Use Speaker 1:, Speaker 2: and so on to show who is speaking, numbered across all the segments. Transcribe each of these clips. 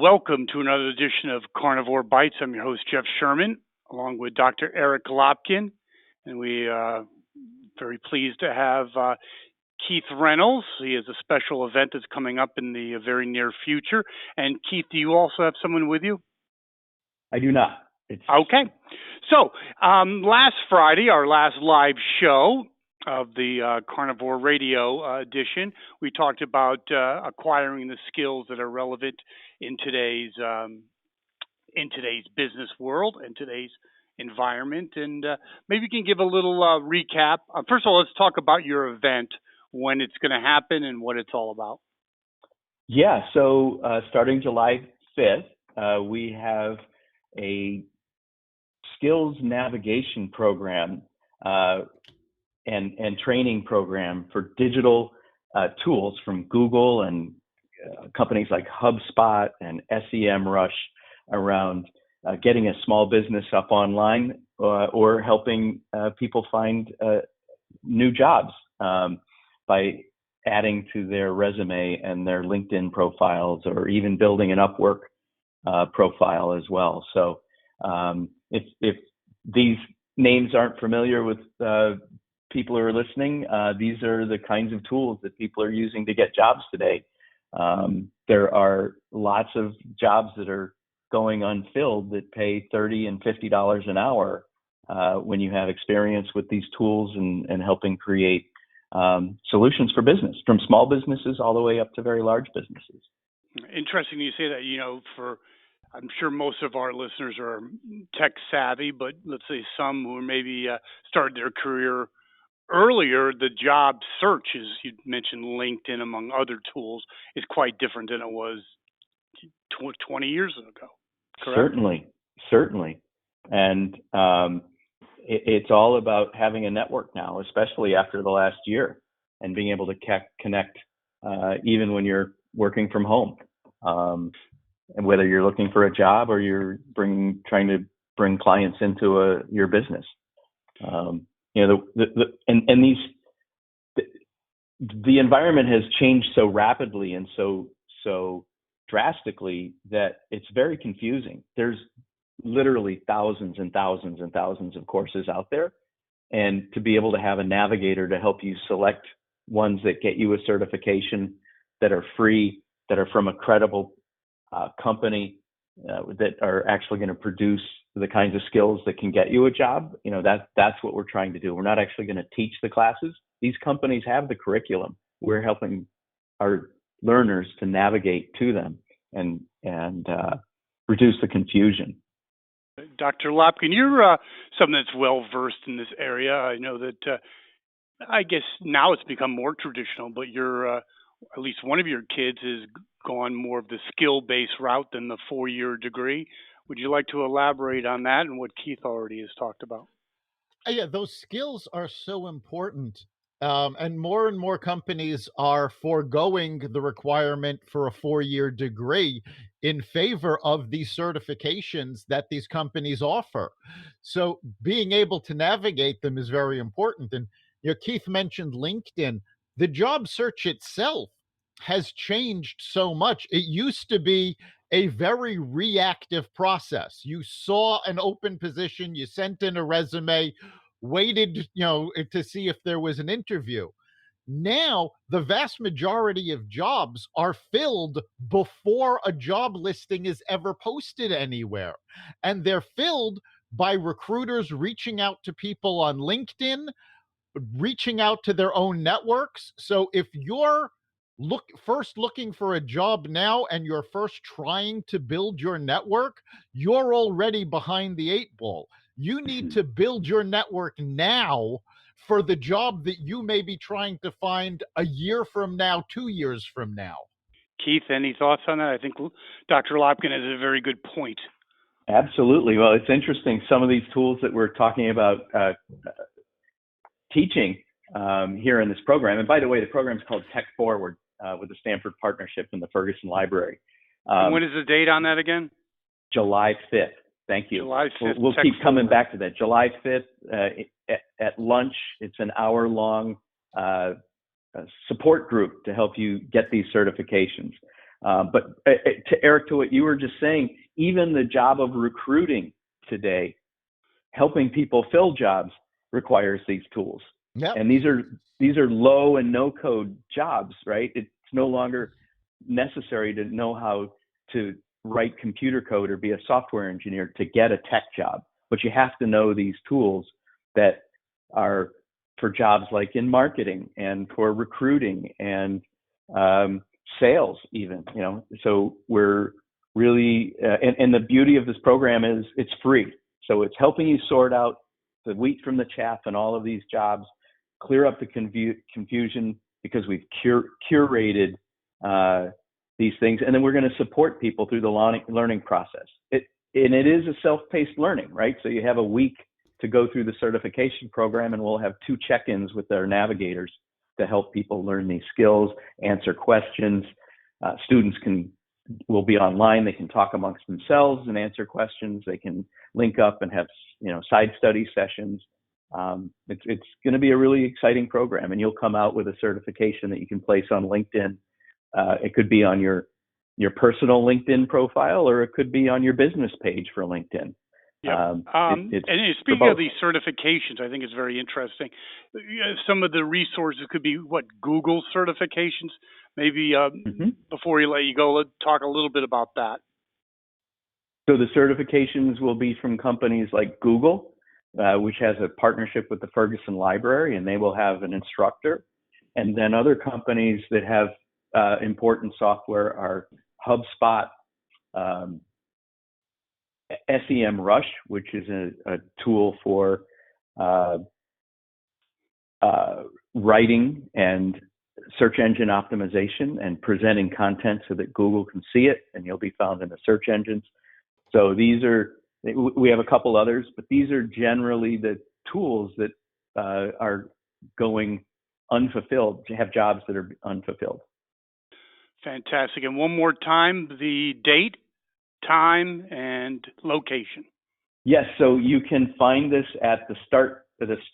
Speaker 1: Welcome to another edition of Carnivore Bites. I'm your host, Jeff Sherman, along with Dr. Eric Lopkin. And we are very pleased to have Keith Reynolds. He has a special event that's coming up in the very near future. And Keith, do you also have someone with you?
Speaker 2: I do not.
Speaker 1: Okay. So last Friday, our last live show of the Carnivore Radio edition, we talked about acquiring the skills that are relevant in today's business world, in today's environment. And maybe you can give a little recap. First of all, let's talk about your event, when it's going to happen and what it's all about.
Speaker 2: Yeah, so starting July 5th, we have a skills navigation program and training program for digital tools from Google and companies like HubSpot and SEMrush around getting a small business up online or helping people find new jobs by adding to their resume and their LinkedIn profiles, or even building an Upwork profile as well. So if these names aren't familiar with people who are listening, these are the kinds of tools that people are using to get jobs today. There are lots of jobs that are going unfilled that pay $30 and $50 an hour when you have experience with these tools and helping create solutions for business, from small businesses all the way up to very large businesses.
Speaker 1: Interesting you say that. I'm sure most of our listeners are tech savvy, but let's say some who maybe started their career earlier, the job search, as you mentioned, LinkedIn, among other tools, is quite different than it was 20 years ago. Correct?
Speaker 2: Certainly. And it's all about having a network now, especially after the last year, and being able to connect even when you're working from home. And whether you're looking for a job or you're trying to bring clients into your business. The environment has changed so rapidly and so drastically that it's very confusing. There's literally thousands and thousands and thousands of courses out there, and to be able to have a navigator to help you select ones that get you a certification, that are free, that are from a credible company, that are actually going to produce the kinds of skills that can get you a job. That's what we're trying to do. We're not actually going to teach the classes. These companies have the curriculum. We're helping our learners to navigate to them and reduce the confusion.
Speaker 1: Dr. Lopkin, you're someone that's well versed in this area. I know that I guess now it's become more traditional, but you're at least one of your kids has gone more of the skill-based route than the 4-year degree. Would you like to elaborate on that and what Keith already has talked about?
Speaker 3: Yeah, those skills are so important. And more companies are foregoing the requirement for a 4-year degree in favor of these certifications that these companies offer. So being able to navigate them is very important. And Keith mentioned LinkedIn. The job search itself has changed so much. It used to be a very reactive process. You saw an open position, you sent in a resume, waited, to see if there was an interview. Now, the vast majority of jobs are filled before a job listing is ever posted anywhere. And they're filled by recruiters reaching out to people on LinkedIn, reaching out to their own networks. So if you're first looking for a job now and you're first trying to build your network, you're already behind the 8 ball. You need to build your network now for the job that you may be trying to find a year from now, 2 years from now.
Speaker 1: Keith, any thoughts on that? I think Dr. Lopkin has a very good point.
Speaker 2: Absolutely. Well, it's interesting. Some of these tools that we're talking about teaching here in this program, and by the way, the program is called Tech Forward with the Stanford Partnership and the Ferguson Library.
Speaker 1: And when is the date on that again?
Speaker 2: July 5th. Thank you.
Speaker 1: July 5th.
Speaker 2: We'll keep coming back to that. July 5th at lunch. It's an hour-long support group to help you get these certifications. But to Eric, to what you were just saying, even the job of recruiting today, helping people fill jobs, requires these tools.
Speaker 3: Yep.
Speaker 2: And these are low and no code jobs, right? It's no longer necessary to know how to write computer code or be a software engineer to get a tech job, but you have to know these tools that are for jobs like in marketing and for recruiting and sales even, so we're really and the beauty of this program is it's free, so it's helping you sort out the wheat from the chaff and all of these jobs, clear up the confusion, because we've curated these things, and then we're going to support people through the learning process. And it is a self-paced learning, right? So you have a week to go through the certification program, and we'll have 2 check-ins with our navigators to help people learn these skills, answer questions. Students will be online. They can talk amongst themselves and answer questions. They can link up and have, side study sessions. It's going to be a really exciting program, and you'll come out with a certification that you can place on LinkedIn. It could be on your personal LinkedIn profile, or it could be on your business page for LinkedIn.
Speaker 1: Yeah. And speaking of these certifications, I think it's very interesting. Some of the resources could be Google certifications. Maybe before we let you go, let's talk a little bit about that.
Speaker 2: So the certifications will be from companies like Google, which has a partnership with the Ferguson Library, and they will have an instructor. And then other companies that have important software are HubSpot, SEMrush, which is a tool for writing and search engine optimization and presenting content so that Google can see it and you'll be found in the search engines. So we have a couple others, but these are generally the tools that are going unfulfilled, to have jobs that are unfulfilled.
Speaker 1: Fantastic. And one more time, the date, time, and location.
Speaker 2: Yes, so you can find this at the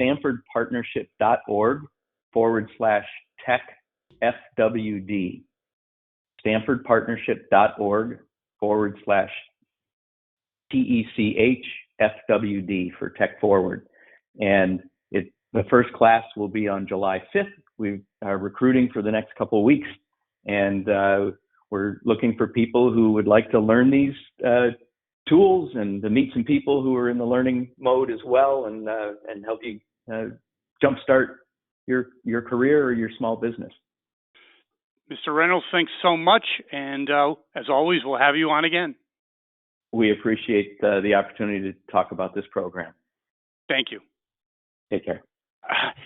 Speaker 2: stanfordpartnership.org/tech-FWD. stanfordpartnership.org/TECH-FWD for Tech Forward. And the first class will be on July 5th. We are recruiting for the next couple of weeks, and we're looking for people who would like to learn these tools and to meet some people who are in the learning mode as well, and help you jumpstart your career or your small business.
Speaker 1: Mr. Reynolds, thanks so much, and as always, we'll have you on again.
Speaker 2: We appreciate the opportunity to talk about this program.
Speaker 1: Thank you.
Speaker 2: Take care.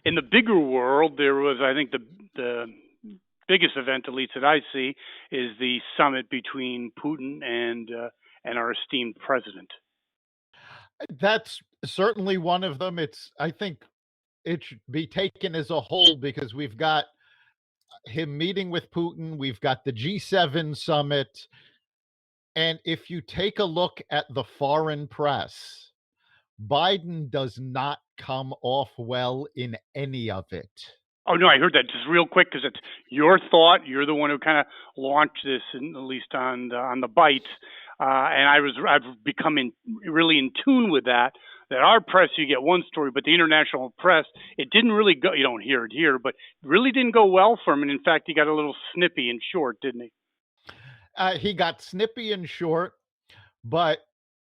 Speaker 1: In the bigger world, there was, I think, the biggest event, at least that I see, is the summit between Putin and our esteemed president.
Speaker 3: That's certainly one of them. I think it should be taken as a whole, because we've got him meeting with Putin, we've got the G7 summit, and if you take a look at the foreign press, Biden does not come off well in any of it.
Speaker 1: Oh, no, I heard that. Just real quick, because it's your thought. You're the one who kind of launched this, at least on the bites. And I've become really in tune with that our press, you get one story, but the international press, it didn't really go, you don't hear it here, but really didn't go well for him. And in fact, he got a little snippy and short, didn't he?
Speaker 3: He got snippy and short, but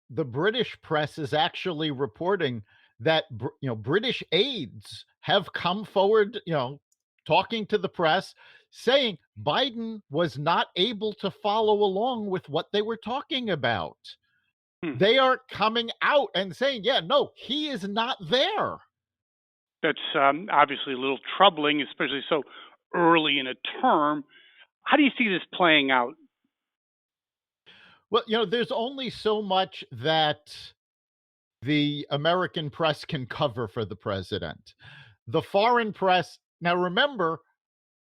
Speaker 3: the British press is actually reporting that British aides have come forward, talking to the press, saying Biden was not able to follow along with what they were talking about. They are coming out and saying, yeah, no, he is not there.
Speaker 1: That's obviously a little troubling, especially so early in a term. How do you see this playing out?
Speaker 3: Well, there's only so much that the American press can cover for the president. The foreign press, now remember,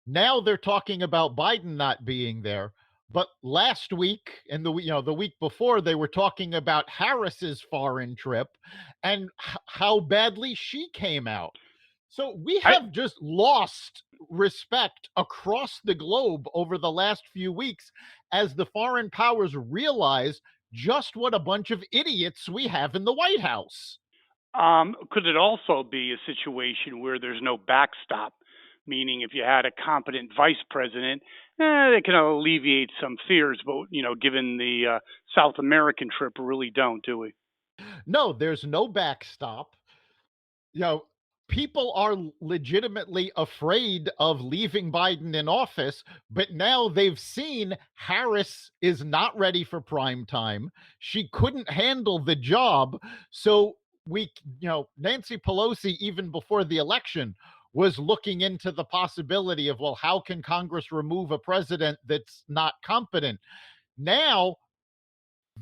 Speaker 3: now they're talking about Biden not being there, but last week and the week before, they were talking about Harris's foreign trip and how badly she came out. So we
Speaker 1: I
Speaker 3: have just lost respect across the globe over the last few weeks as the foreign powers realize just what a bunch of idiots we have in the White House.
Speaker 1: Could it also be a situation where there's no backstop? Meaning, if you had a competent vice president, they can alleviate some fears. But given the South American trip, we really don't, do we?
Speaker 3: No, there's no backstop. You know, people are legitimately afraid of leaving Biden in office, but now they've seen Harris is not ready for prime time. She couldn't handle the job. So Nancy Pelosi, even before the election, was looking into the possibility of, well, how can Congress remove a president that's not competent? Now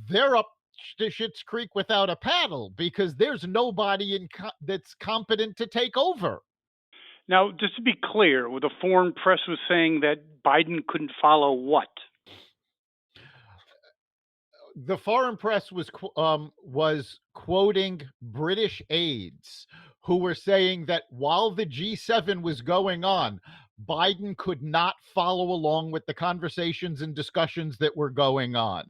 Speaker 3: they're up to Schitt's Creek without a paddle because there's nobody that's competent to take over.
Speaker 1: Now, just to be clear, the foreign press was saying that Biden couldn't follow what?
Speaker 3: The foreign press was quoting British aides who were saying that while the G7 was going on, Biden could not follow along with the conversations and discussions that were going on.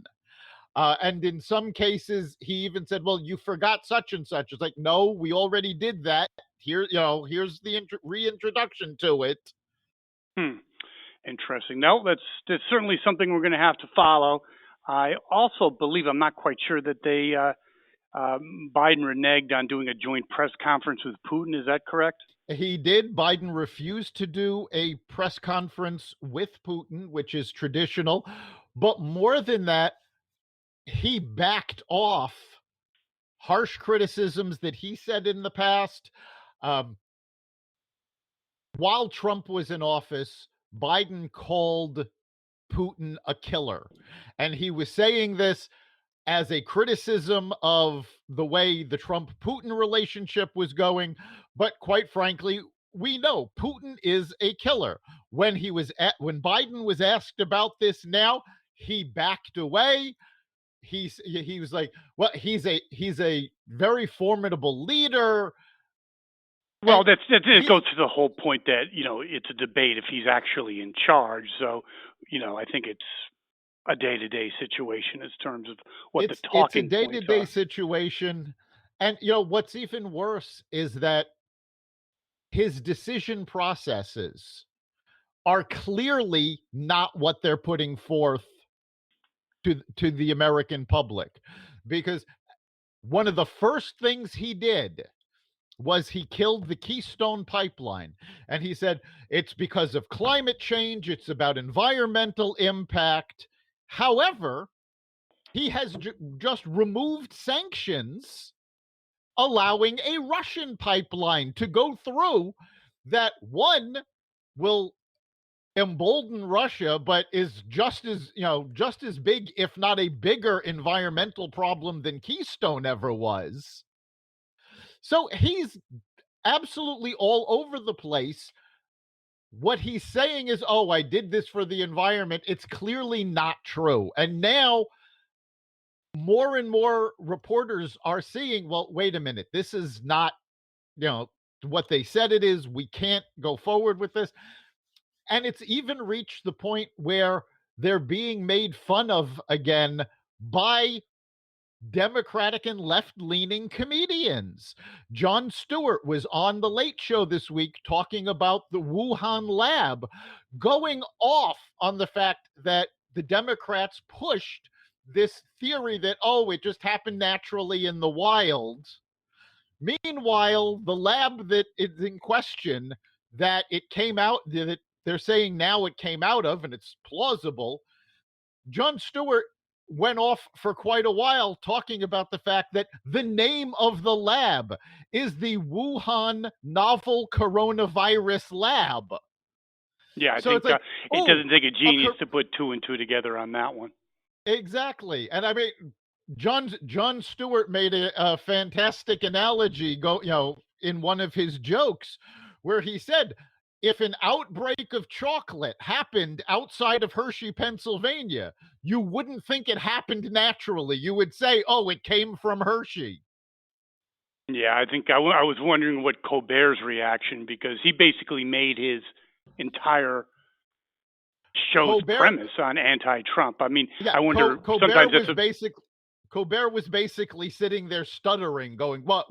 Speaker 3: And in some cases, he even said, well, you forgot such and such. It's like, no, we already did that. Here's the reintroduction to it.
Speaker 1: Interesting. No, that's certainly something we're going to have to follow. I also believe, I'm not quite sure, that Biden reneged on doing a joint press conference with Putin. Is that correct?
Speaker 3: He did. Biden refused to do a press conference with Putin, which is traditional. But more than that, he backed off harsh criticisms that he said in the past. While Trump was in office, Biden called Putin a killer. And he was saying this as a criticism of the way the Trump-Putin relationship was going. But quite frankly, we know Putin is a killer. When Biden was asked about this now, he backed away. He was like, well, he's a very formidable leader.
Speaker 1: Well, it goes to the whole point that it's a debate if he's actually in charge. So I think it's a day-to-day situation in terms of what the talking points are.
Speaker 3: It's a day-to-day situation, and what's even worse is that his decision processes are clearly not what they're putting forth to the American public, because one of the first things he did was he killed the Keystone Pipeline. And he said, it's because of climate change. It's about environmental impact. However, he has just removed sanctions, allowing a Russian pipeline to go through that, one, will embolden Russia, but is just as big, if not a bigger environmental problem than Keystone ever was. So he's absolutely all over the place. What he's saying is, oh, I did this for the environment. It's clearly not true. And now more and more reporters are seeing, well, wait a minute, this is not, what they said it is. We can't go forward with this. And it's even reached the point where they're being made fun of again by Democratic and left-leaning comedians. Jon Stewart was on The Late Show this week talking about the Wuhan lab, going off on the fact that the Democrats pushed this theory that, it just happened naturally in the wild. Meanwhile, the lab that is in question, that it came out, that they're saying now it came out of, and it's plausible, Jon Stewart went off for quite a while talking about the fact that the name of the lab is the Wuhan Novel Coronavirus Lab.
Speaker 1: Yeah, I think it doesn't take a genius to put two and two together on that one.
Speaker 3: Exactly. And I mean, Jon Stewart made a fantastic analogy in one of his jokes where he said, if an outbreak of chocolate happened outside of Hershey, Pennsylvania, you wouldn't think it happened naturally. You would say, it came from Hershey.
Speaker 1: Yeah, I think I was wondering what Colbert's reaction, because he basically made his entire show's
Speaker 3: Colbert,
Speaker 1: premise on anti-Trump. I mean,
Speaker 3: yeah,
Speaker 1: I wonder
Speaker 3: Colbert
Speaker 1: sometimes
Speaker 3: was
Speaker 1: it's a
Speaker 3: Colbert was basically sitting there stuttering, going, what?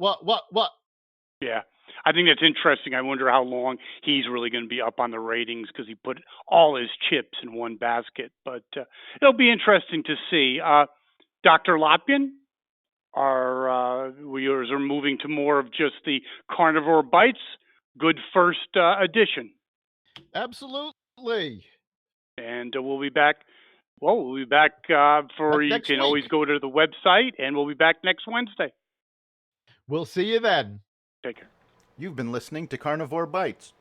Speaker 1: yeah. I think that's interesting. I wonder how long he's really going to be up on the ratings, because he put all his chips in one basket. But it'll be interesting to see. Dr. Lopkin, we are moving to more of just the Carnivore Bites. Good first edition.
Speaker 3: Absolutely.
Speaker 1: And we'll be back. Well, we'll be back for, you
Speaker 3: Next
Speaker 1: can always
Speaker 3: week.
Speaker 1: go to the website, and we'll be back next Wednesday.
Speaker 3: We'll see you then.
Speaker 1: Take care.
Speaker 3: You've been listening to Carnivore Bites,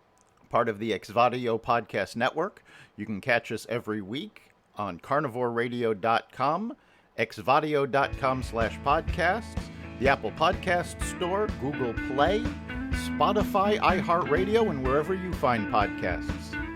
Speaker 3: part of the Exvadio Podcast Network. You can catch us every week on carnivoreradio.com, exvadio.com/podcasts, the Apple Podcast Store, Google Play, Spotify, iHeartRadio, and wherever you find podcasts.